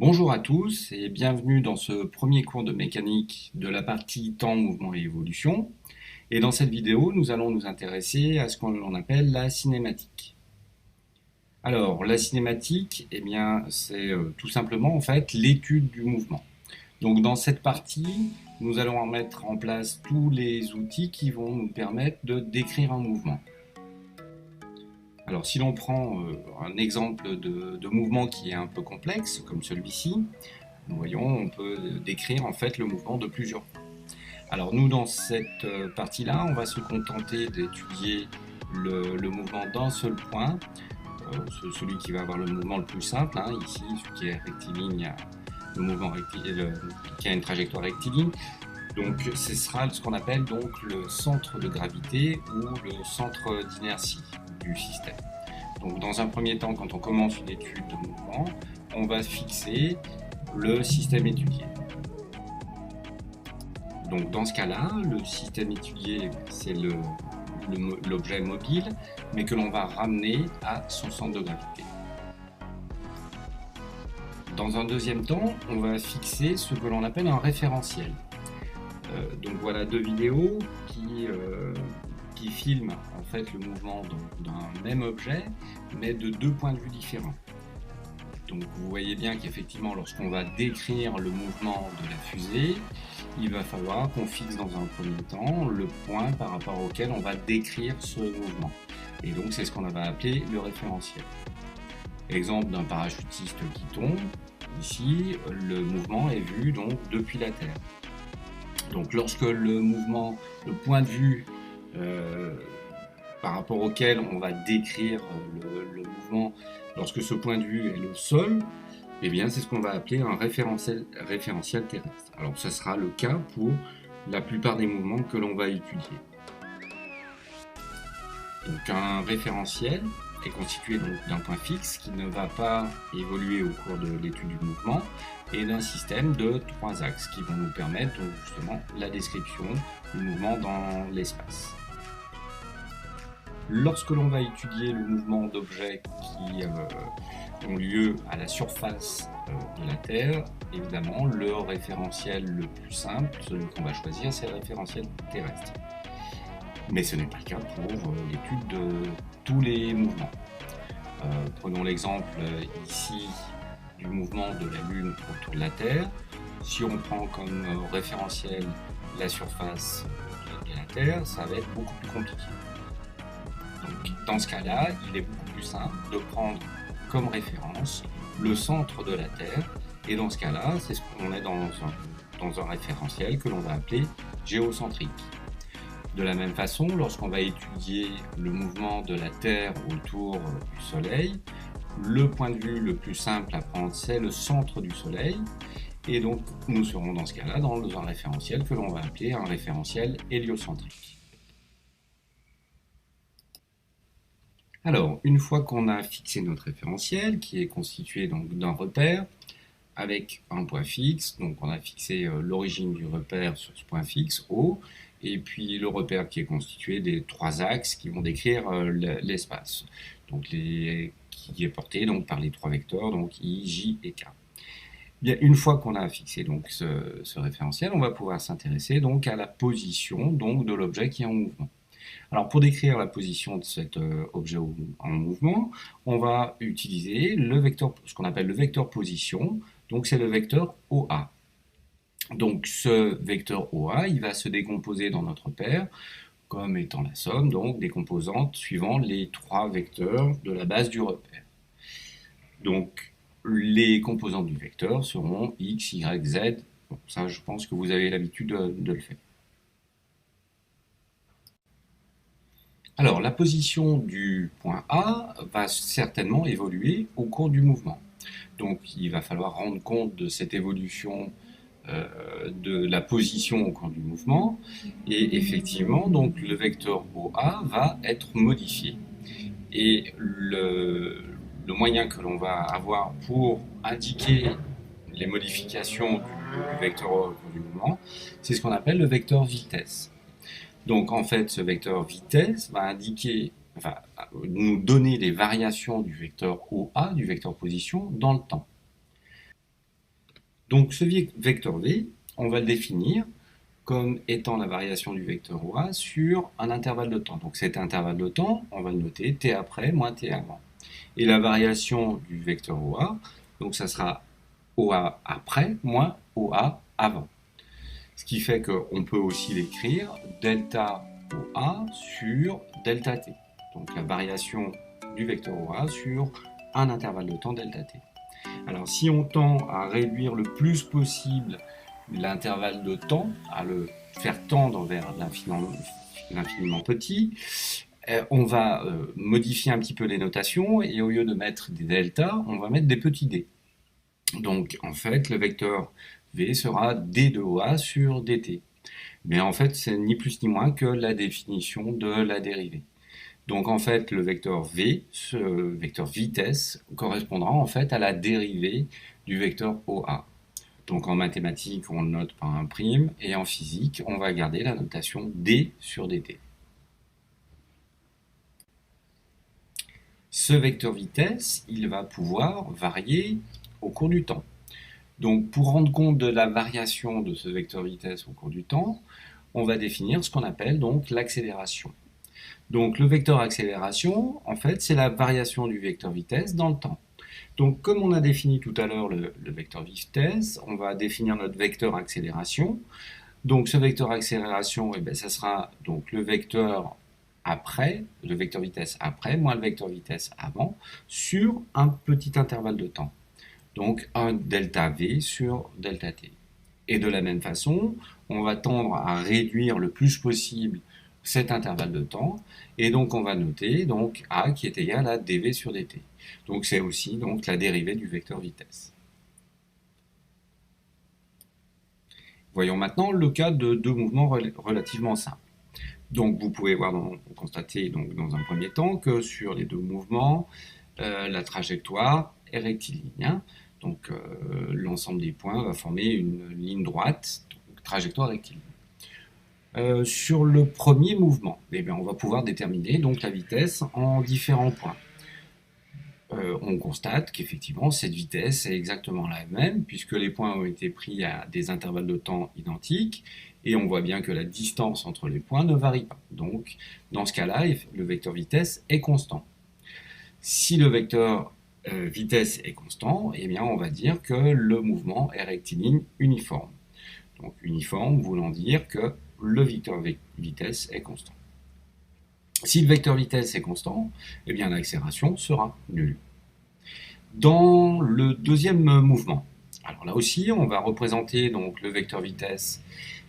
Bonjour à tous et bienvenue dans ce premier cours de mécanique de la partie temps, mouvement et évolution. Et dans cette vidéo, nous allons nous intéresser à ce qu'on appelle la cinématique. Alors, la cinématique, eh bien, c'est tout simplement en fait l'étude du mouvement. Donc, dans cette partie, nous allons mettre en place tous les outils qui vont nous permettre de décrire un mouvement. Alors, si l'on prend un exemple de mouvement qui est un peu complexe, comme celui-ci, nous voyons, on peut décrire en fait le mouvement de plusieurs points. Alors nous, dans cette partie-là, on va se contenter d'étudier le mouvement d'un seul point, celui qui va avoir le mouvement le plus simple, ici, celui qui est rectiligne, le mouvement qui a une trajectoire rectiligne. Donc ce sera ce qu'on appelle donc le centre de gravité ou le centre d'inertie du système. Donc dans un premier temps, quand on commence une étude de mouvement, on va fixer le système étudié. Donc dans ce cas-là, le système étudié, c'est l'objet mobile, mais que l'on va ramener à son centre de gravité. Dans un deuxième temps, on va fixer ce que l'on appelle un référentiel. Donc voilà deux vidéos qui filment en fait le mouvement d'un même objet, mais de deux points de vue différents. Donc vous voyez bien qu'effectivement, lorsqu'on va décrire le mouvement de la fusée, il va falloir qu'on fixe dans un premier temps le point par rapport auquel on va décrire ce mouvement. Et donc c'est ce qu'on va appeler le référentiel. Exemple d'un parachutiste qui tombe, ici le mouvement est vu donc depuis la Terre. Donc lorsque le point de vue par rapport auquel on va décrire le mouvement, lorsque ce point de vue est le sol, eh bien c'est ce qu'on va appeler un référentiel terrestre. Alors ce sera le cas pour la plupart des mouvements que l'on va étudier. Donc un référentiel est constitué d'un point fixe qui ne va pas évoluer au cours de l'étude du mouvement et d'un système de trois axes qui vont nous permettre donc justement la description du mouvement dans l'espace. Lorsque l'on va étudier le mouvement d'objets qui ont lieu à la surface de la Terre, évidemment, le référentiel le plus simple, celui qu'on va choisir, c'est le référentiel terrestre. Mais ce n'est pas le cas pour l'étude de tous les mouvements. Prenons l'exemple ici du mouvement de la Lune autour de la Terre. Si on prend comme référentiel la surface de la Terre, ça va être beaucoup plus compliqué. Donc, dans ce cas-là, il est beaucoup plus simple de prendre comme référence le centre de la Terre. Et dans ce cas-là, c'est ce qu'on est dans un référentiel que l'on va appeler géocentrique. De la même façon, lorsqu'on va étudier le mouvement de la Terre autour du Soleil, le point de vue le plus simple à prendre, c'est le centre du Soleil. Et donc, nous serons dans ce cas-là dans un référentiel que l'on va appeler un référentiel héliocentrique. Alors, une fois qu'on a fixé notre référentiel, qui est constitué donc d'un repère, avec un point fixe, donc on a fixé l'origine du repère sur ce point fixe, O, et puis le repère qui est constitué des trois axes qui vont décrire l'espace, donc qui est porté donc, par les trois vecteurs, donc I, J et K. Bien, une fois qu'on a fixé donc ce référentiel, on va pouvoir s'intéresser donc à la position donc, de l'objet qui est en mouvement. Alors pour décrire la position de cet objet en mouvement, on va utiliser ce qu'on appelle le vecteur position, donc c'est le vecteur OA. Donc ce vecteur OA, il va se décomposer dans notre paire comme étant la somme donc, des composantes suivant les trois vecteurs de la base du repère. Donc les composantes du vecteur seront X, Y, Z. Bon, ça je pense que vous avez l'habitude de le faire. Alors, la position du point A va certainement évoluer au cours du mouvement. Donc, il va falloir rendre compte de cette évolution de la position au cours du mouvement. Et effectivement, donc, le vecteur OA va être modifié. Et le moyen que l'on va avoir pour indiquer les modifications du vecteur OA au cours du mouvement, c'est ce qu'on appelle le vecteur vitesse. Donc en fait, ce vecteur vitesse va nous donner les variations du vecteur OA, du vecteur position, dans le temps. Donc ce vecteur v, on va le définir comme étant la variation du vecteur OA sur un intervalle de temps. Donc cet intervalle de temps, on va le noter t après moins t avant. Et la variation du vecteur OA, donc ça sera OA après moins OA avant. Ce qui fait qu'on peut aussi l'écrire delta OA sur delta t. Donc la variation du vecteur OA sur un intervalle de temps delta t. Alors si on tend à réduire le plus possible l'intervalle de temps, à le faire tendre vers l'infiniment petit, on va modifier un petit peu les notations et au lieu de mettre des deltas, on va mettre des petits d. Donc en fait, le vecteur v sera d de OA sur dt. Mais en fait, c'est ni plus ni moins que la définition de la dérivée. Donc en fait, le vecteur v, ce vecteur vitesse, correspondra en fait à la dérivée du vecteur OA. Donc en mathématiques, on le note par un prime, et en physique, on va garder la notation d sur dt. Ce vecteur vitesse, il va pouvoir varier au cours du temps. Donc pour rendre compte de la variation de ce vecteur vitesse au cours du temps, on va définir ce qu'on appelle donc l'accélération. Donc le vecteur accélération, en fait, c'est la variation du vecteur vitesse dans le temps. Donc comme on a défini tout à l'heure le vecteur vitesse, on va définir notre vecteur accélération. Donc ce vecteur accélération, eh bien, ça sera donc le vecteur après, le vecteur vitesse après, moins le vecteur vitesse avant, sur un petit intervalle de temps. Donc un delta v sur delta t. Et de la même façon, on va tendre à réduire le plus possible cet intervalle de temps, et donc on va noter donc a qui est égal à dv sur dt. Donc c'est aussi donc la dérivée du vecteur vitesse. Voyons maintenant le cas de deux mouvements relativement simples. Donc vous pouvez constater donc, dans un premier temps que sur les deux mouvements, la trajectoire est rectiligne. Donc l'ensemble des points va former une ligne droite, donc trajectoire rectiligne. Sur le premier mouvement, eh bien, on va pouvoir déterminer donc la vitesse en différents points. On constate qu'effectivement cette vitesse est exactement la même puisque les points ont été pris à des intervalles de temps identiques et on voit bien que la distance entre les points ne varie pas. Donc dans ce cas-là, le vecteur vitesse est constant. Si le vecteur vitesse est constant, eh bien on va dire que le mouvement est rectiligne uniforme. Donc uniforme voulant dire que le vecteur vitesse est constant. Si le vecteur vitesse est constant, eh bien l'accélération sera nulle. Dans le deuxième mouvement, alors là aussi, on va représenter donc le vecteur vitesse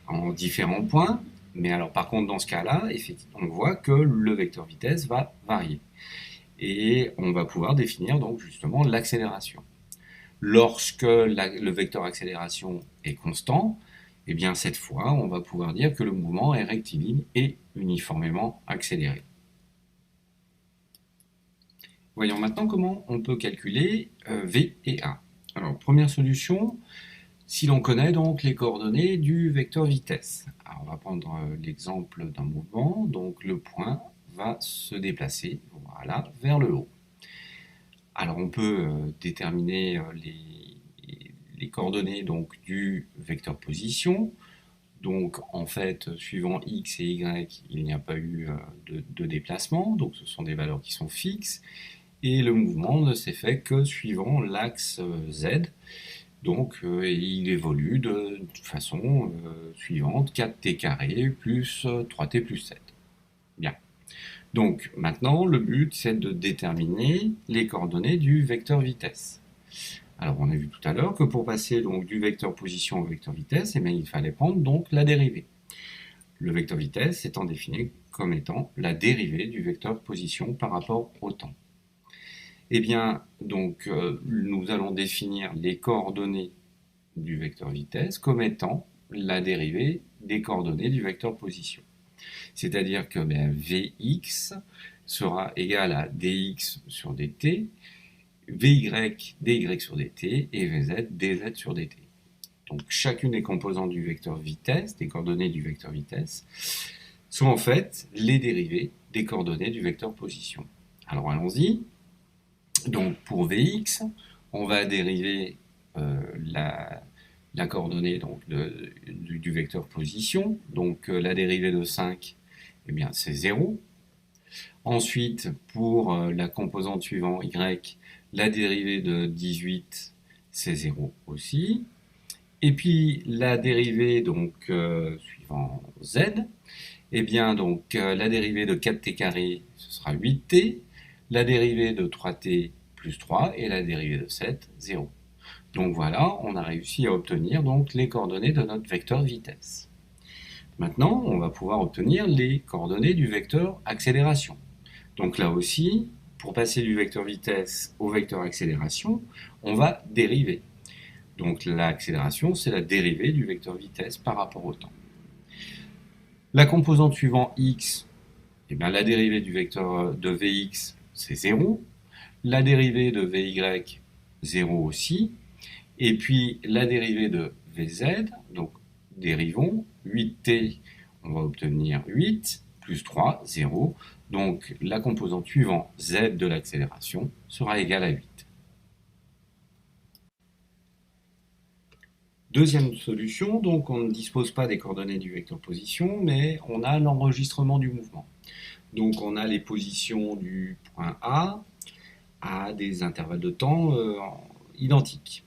en différents points, mais alors par contre dans ce cas-là, on voit que le vecteur vitesse va varier. Et on va pouvoir définir donc justement l'accélération. Lorsque le vecteur accélération est constant, eh bien cette fois, on va pouvoir dire que le mouvement est rectiligne et uniformément accéléré. Voyons maintenant comment on peut calculer V et A. Alors, première solution, si l'on connaît donc les coordonnées du vecteur vitesse. Alors, on va prendre l'exemple d'un mouvement, donc le point va se déplacer, voilà, vers le haut. Alors, on peut déterminer les coordonnées donc, du vecteur position. Donc, en fait, suivant x et y, il n'y a pas eu de déplacement, donc ce sont des valeurs qui sont fixes. Et le mouvement ne s'est fait que suivant l'axe z. Donc, il évolue de façon suivante, 4t carré plus 3t plus 7. Bien. Donc, maintenant, le but, c'est de déterminer les coordonnées du vecteur vitesse. Alors, on a vu tout à l'heure que pour passer donc, du vecteur position au vecteur vitesse, eh bien, il fallait prendre donc la dérivée. Le vecteur vitesse étant défini comme étant la dérivée du vecteur position par rapport au temps. Eh bien, donc, nous allons définir les coordonnées du vecteur vitesse comme étant la dérivée des coordonnées du vecteur position. C'est-à-dire que Vx sera égal à dx sur dt, Vy, dy sur dt, et Vz, dz sur dt. Donc chacune des composantes du vecteur vitesse, des coordonnées du vecteur vitesse, sont en fait les dérivées des coordonnées du vecteur position. Alors allons-y. Donc pour Vx, on va dériver la coordonnée donc, du vecteur position. Donc la dérivée de 5, eh bien, c'est 0. Ensuite, pour la composante suivante, y, la dérivée de 18, c'est 0 aussi. Et puis la dérivée donc suivant z, eh bien donc la dérivée de 4t carré, ce sera 8t, la dérivée de 3t plus 3 et la dérivée de 7, 0. Donc voilà, on a réussi à obtenir donc les coordonnées de notre vecteur vitesse. Maintenant, on va pouvoir obtenir les coordonnées du vecteur accélération. Donc là aussi, pour passer du vecteur vitesse au vecteur accélération, on va dériver. Donc l'accélération, c'est la dérivée du vecteur vitesse par rapport au temps. La composante suivante x, eh bien, la dérivée du vecteur de Vx, c'est 0. La dérivée de Vy, 0 aussi. Et puis la dérivée de Vz, donc dérivons, 8t, on va obtenir 8, plus 3, 0. Donc la composante suivante, z de l'accélération, sera égale à 8. Deuxième solution, donc on ne dispose pas des coordonnées du vecteur position, mais on a l'enregistrement du mouvement. Donc on a les positions du point A à des intervalles de temps identiques.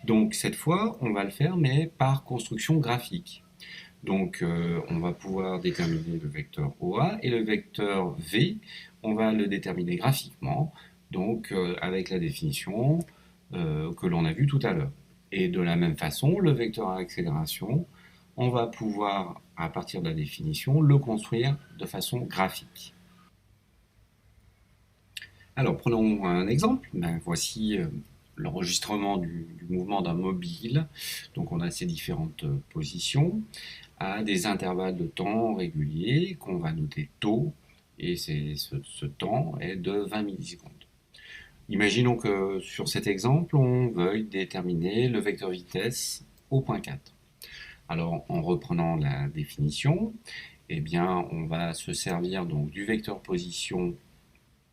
Donc cette fois, on va le faire, mais par construction graphique. Donc on va pouvoir déterminer le vecteur OA et le vecteur V, on va le déterminer graphiquement, donc avec la définition que l'on a vue tout à l'heure. Et de la même façon, le vecteur à accélération, on va pouvoir, à partir de la définition, le construire de façon graphique. Alors prenons un exemple. Voici l'enregistrement du mouvement d'un mobile. Donc on a ces différentes positions à des intervalles de temps réguliers qu'on va noter taux, et ce temps est de 20 millisecondes. Imaginons que sur cet exemple, on veuille déterminer le vecteur vitesse au point 4. Alors en reprenant la définition, eh bien, on va se servir donc du vecteur position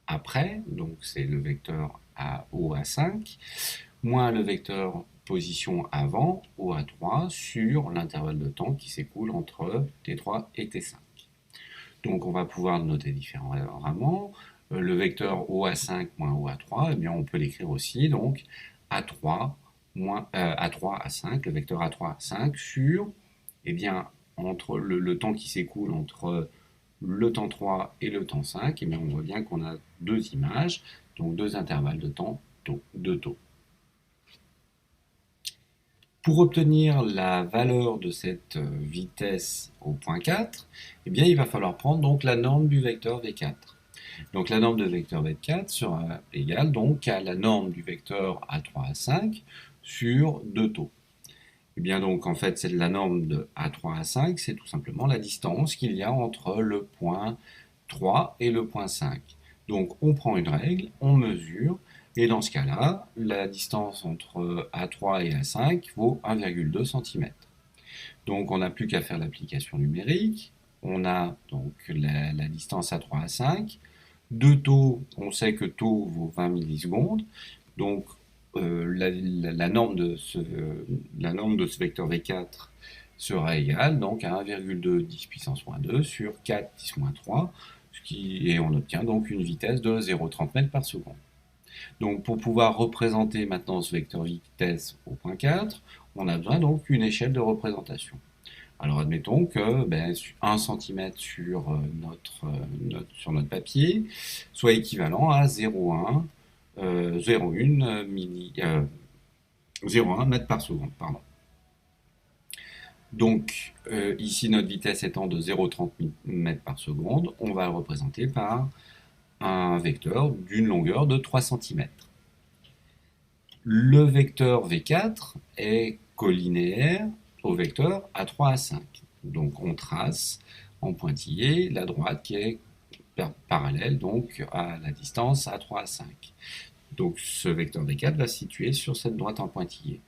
après, donc c'est le vecteur à OA5, moins le vecteur position avant, OA3, sur l'intervalle de temps qui s'écoule entre T3 et T5. Donc on va pouvoir le noter différemment. Le vecteur OA5 moins OA3, eh bien, on peut l'écrire aussi, donc A3, A3 à 5, le vecteur A3 à 5 sur, eh bien, entre le temps qui s'écoule entre le temps 3 et le temps 5, eh bien, on voit bien qu'on a deux images, donc deux intervalles de temps, de taux. Pour obtenir la valeur de cette vitesse au point 4, eh bien, il va falloir prendre donc la norme du vecteur V4. Donc la norme de vecteur V4 sera égale donc à la norme du vecteur A3, A5 sur 2 taux. Et bien donc en fait c'est la norme de A3, A5, c'est tout simplement la distance qu'il y a entre le point 3 et le point 5. Donc on prend une règle, on mesure, et dans ce cas-là, la distance entre A3 et A5 vaut 1,2 cm. Donc on n'a plus qu'à faire l'application numérique. On a donc la distance A3, A5. De taux, on sait que taux vaut 20 millisecondes. Donc la norme de ce vecteur V4 sera égale donc à 1,2 10 puissance moins 2 sur 4 10 moins 3, et on obtient donc une vitesse de 0,30 mètres par seconde. Donc pour pouvoir représenter maintenant ce vecteur vitesse au point 4, on a besoin donc d'une échelle de représentation. Alors admettons que 1 cm sur notre papier soit équivalent à 0,1 mètre par seconde. Pardon. Donc ici notre vitesse étant de 0,30 mètres par seconde, on va le représenter par un vecteur d'une longueur de 3 cm. Le vecteur V4 est collinéaire au vecteur A3, A5. Donc on trace en pointillé la droite qui est parallèle donc à la distance A3, A5. Donc ce vecteur V4 va se situer sur cette droite en pointillé.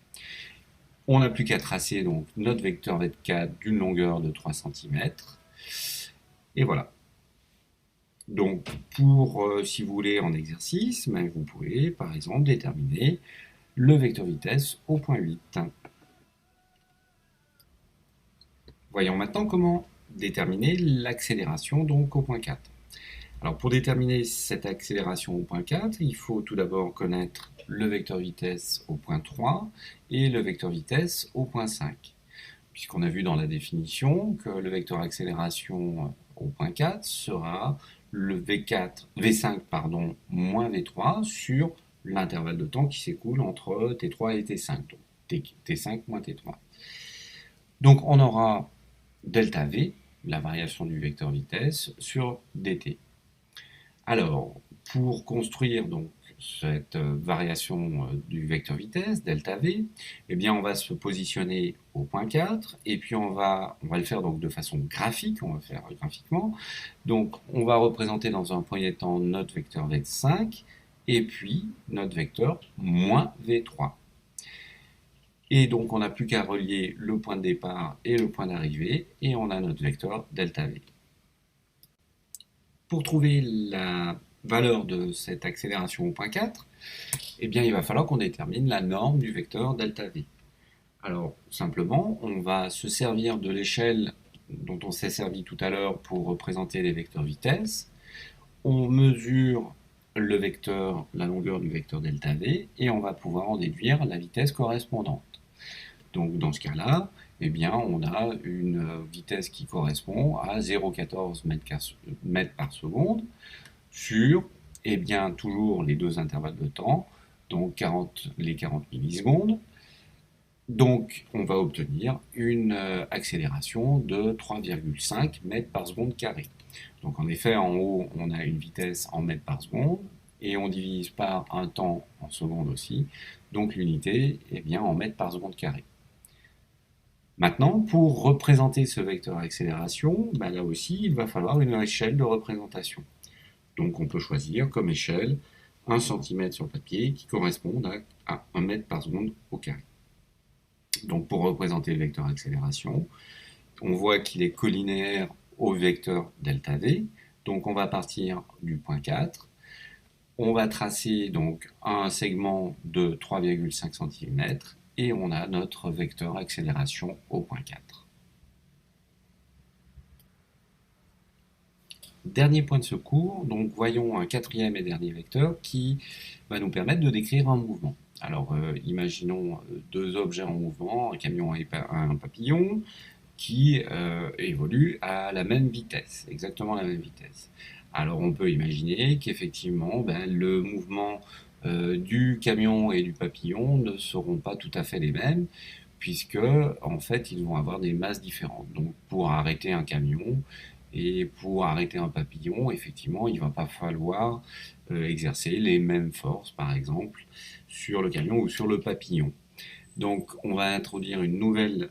On n'a plus qu'à tracer donc notre vecteur V4 d'une longueur de 3 cm. Et voilà. Donc, si vous voulez en exercice, vous pouvez par exemple déterminer le vecteur vitesse au point 8. Voyons maintenant comment déterminer l'accélération donc au point 4. Alors pour déterminer cette accélération au point 4, il faut tout d'abord connaître le vecteur vitesse au point 3 et le vecteur vitesse au point 5. Puisqu'on a vu dans la définition que le vecteur accélération au point 4 sera le V5 moins V3 sur l'intervalle de temps qui s'écoule entre T3 et T5, donc T5 moins T3. Donc on aura delta V, la variation du vecteur vitesse, sur dt. Alors, pour construire donc cette variation du vecteur vitesse, delta V, eh bien on va se positionner au point 4, et puis on va le faire donc de façon graphique, on va faire graphiquement. Donc on va représenter dans un premier temps notre vecteur V5, et puis notre vecteur moins V3. Et donc on n'a plus qu'à relier le point de départ et le point d'arrivée, et on a notre vecteur delta V. Pour trouver la valeur de cette accélération au point 4, eh bien, il va falloir qu'on détermine la norme du vecteur delta V. Alors, simplement, on va se servir de l'échelle dont on s'est servi tout à l'heure pour représenter les vecteurs vitesse. On mesure le vecteur, la longueur du vecteur delta V, et on va pouvoir en déduire la vitesse correspondante. Donc, dans ce cas-là, eh bien, on a une vitesse qui correspond à 0,14 mètres par seconde sur, eh bien, toujours les deux intervalles de temps, donc les 40 millisecondes. Donc, on va obtenir une accélération de 3,5 mètres par seconde carré. Donc, en effet, en haut, on a une vitesse en mètres par seconde, et on divise par un temps en secondes aussi. Donc, l'unité est bien en mètres par seconde carré. Maintenant, pour représenter ce vecteur accélération, là aussi, il va falloir une échelle de représentation. Donc on peut choisir comme échelle 1 cm sur le papier qui correspond à 1 mètre par seconde au carré. Donc pour représenter le vecteur accélération, on voit qu'il est collinéaire au vecteur delta V. Donc on va partir du point 4. On va tracer donc un segment de 3,5 cm et on a notre vecteur accélération au point 4. Dernier point de secours, donc voyons un quatrième et dernier vecteur qui va nous permettre de décrire un mouvement. Alors imaginons deux objets en mouvement, un camion et un papillon, qui évoluent à la même vitesse, exactement la même vitesse. Alors on peut imaginer qu'effectivement le mouvement du camion et du papillon ne seront pas tout à fait les mêmes, puisque en fait ils vont avoir des masses différentes. Donc pour arrêter un camion et pour arrêter un papillon, effectivement il ne va pas falloir exercer les mêmes forces par exemple sur le camion ou sur le papillon. Donc on va introduire une nouvelle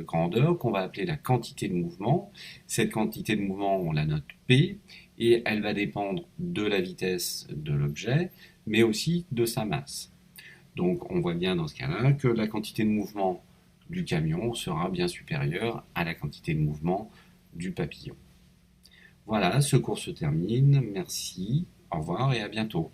grandeur qu'on va appeler la quantité de mouvement. Cette quantité de mouvement, on la note P, et elle va dépendre de la vitesse de l'objet, mais aussi de sa masse. Donc on voit bien dans ce cas-là que la quantité de mouvement du camion sera bien supérieure à la quantité de mouvement du papillon. Voilà, ce cours se termine. Merci, au revoir et à bientôt.